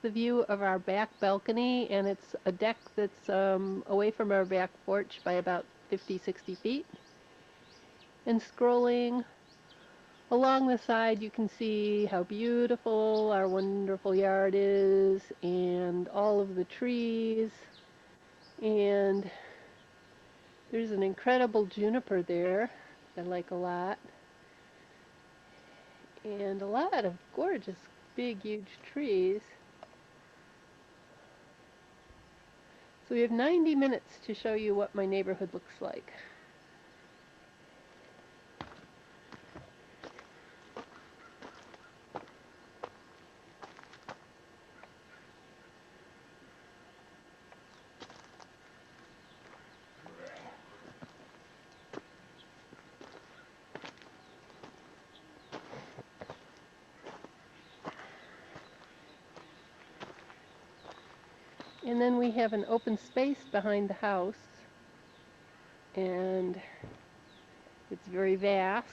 the view of our back balcony, and it's a deck that's away from our back porch by about 50, 60 feet. And scrolling along the side, you can see how beautiful our wonderful yard is, and all of the trees, and there's an incredible juniper there I like a lot, and a lot of gorgeous, big, huge trees. So we have 90 minutes to show you what my neighborhood looks like. And then we have an open space behind the house, and it's very vast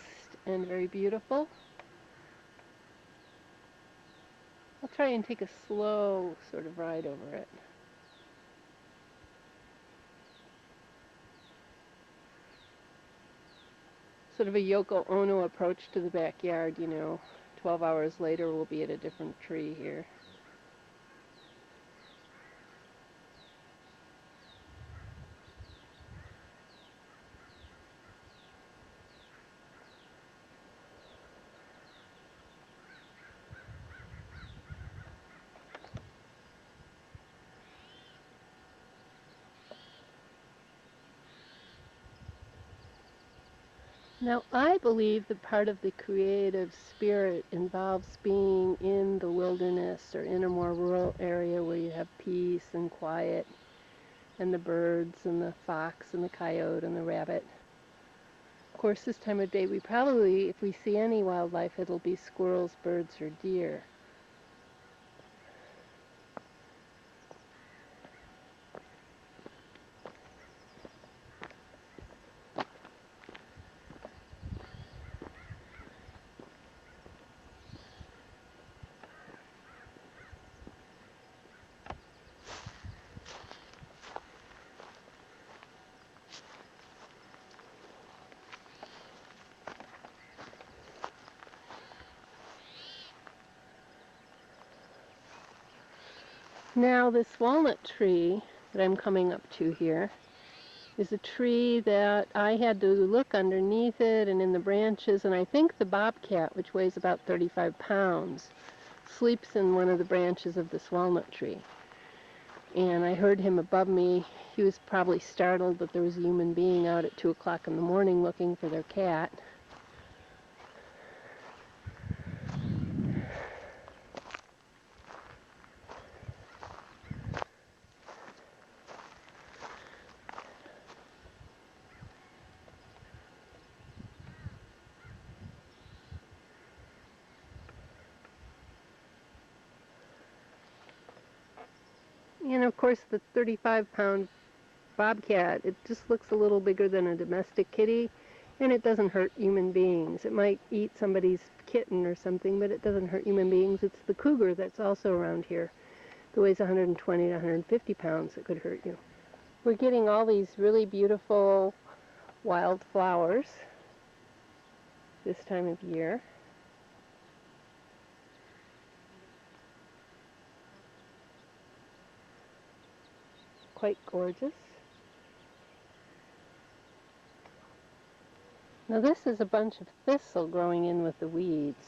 and very beautiful. I'll try and take a slow sort of ride over it. Sort of a Yoko Ono approach to the backyard, 12 hours later we'll be at a different tree here. Now, I believe that part of the creative spirit involves being in the wilderness or in a more rural area where you have peace and quiet and the birds and the fox and the coyote and the rabbit. Of course, this time of day, we probably, if we see any wildlife, it'll be squirrels, birds, or deer. Now, this walnut tree that I'm coming up to here is a tree that I had to look underneath it and in the branches, and I think the bobcat, which weighs about 35 pounds, sleeps in one of the branches of this walnut tree. And I heard him above me. He was probably startled that there was a human being out at 2 o'clock in the morning looking for their cat. And of course the 35-pound bobcat, it just looks a little bigger than a domestic kitty, and it doesn't hurt human beings. It might eat somebody's kitten or something, but it doesn't hurt human beings. It's the cougar that's also around here that weighs 120 to 150 pounds that could hurt you. We're getting all these really beautiful wild flowers this time of year. Quite gorgeous. Now this is a bunch of thistle growing in with the weeds,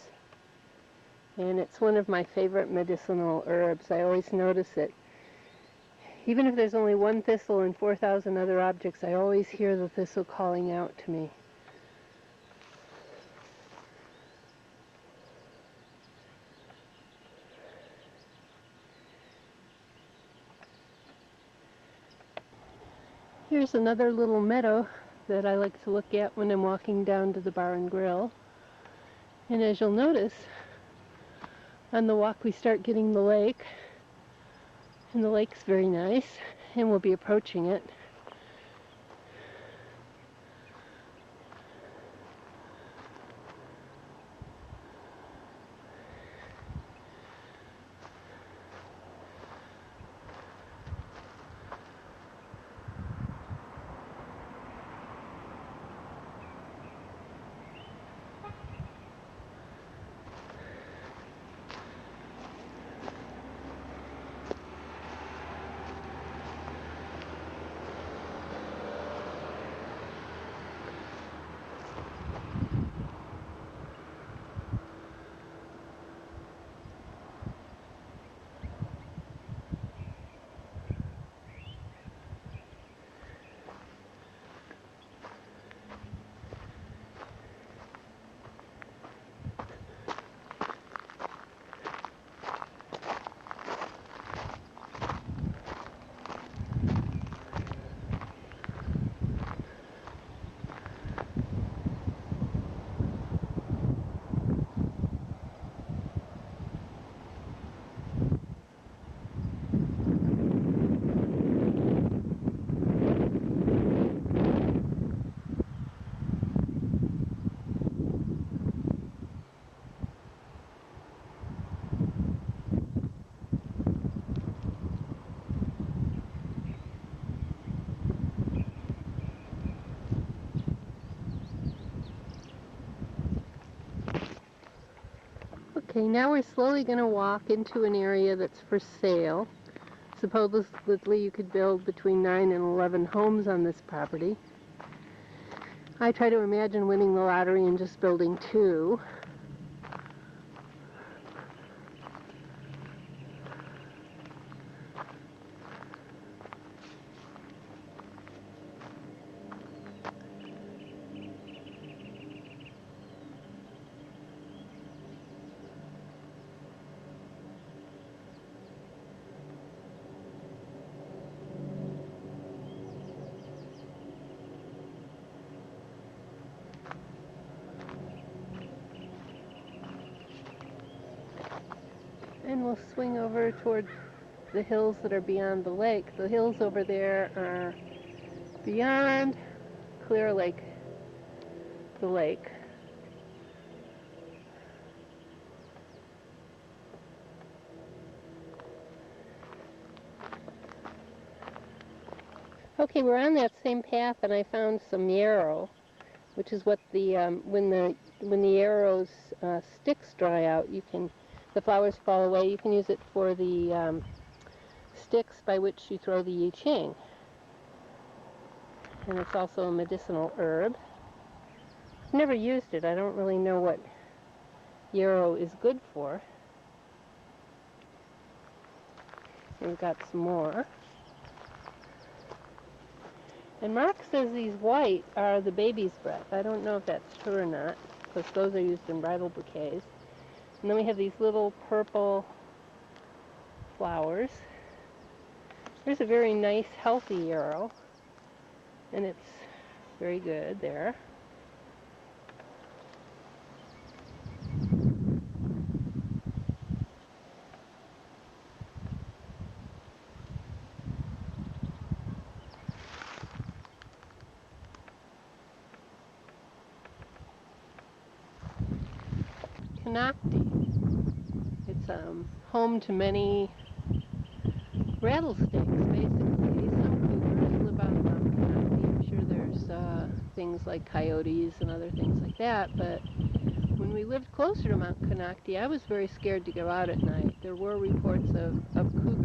and it's one of my favorite medicinal herbs. I always notice it. Even if there's only one thistle and 4,000 other objects, I always hear the thistle calling out to me. Here's another little meadow that I like to look at when I'm walking down to the bar and grill. And as you'll notice, on the walk we start getting the lake, and the lake's very nice, and we'll be approaching it. Okay, now we're slowly going to walk into an area that's for sale. Supposedly you could build between 9 and 11 homes on this property. I try to imagine winning the lottery and just building 2. And we'll swing over toward the hills that are beyond the lake. The hills over there are beyond Clear Lake, the lake. Okay, we're on that same path, and I found some yarrow, which is what the when the yarrow's sticks dry out, the flowers fall away. You can use it for the sticks by which you throw the I Ching, and it's also a medicinal herb. I've never used it. I don't really know what yarrow is good for. We've got some more. And Mark says these white are the baby's breath. I don't know if that's true or not, because those are used in bridal bouquets. And then we have these little purple flowers. There's a very nice, healthy yarrow, and it's very good there. Konocti. It's home to many rattlesnakes, basically. Some cougars live on Mt Konocti. I'm sure there's things like coyotes and other things like that, but when we lived closer to Mt Konocti, I was very scared to go out at night. There were reports of cougars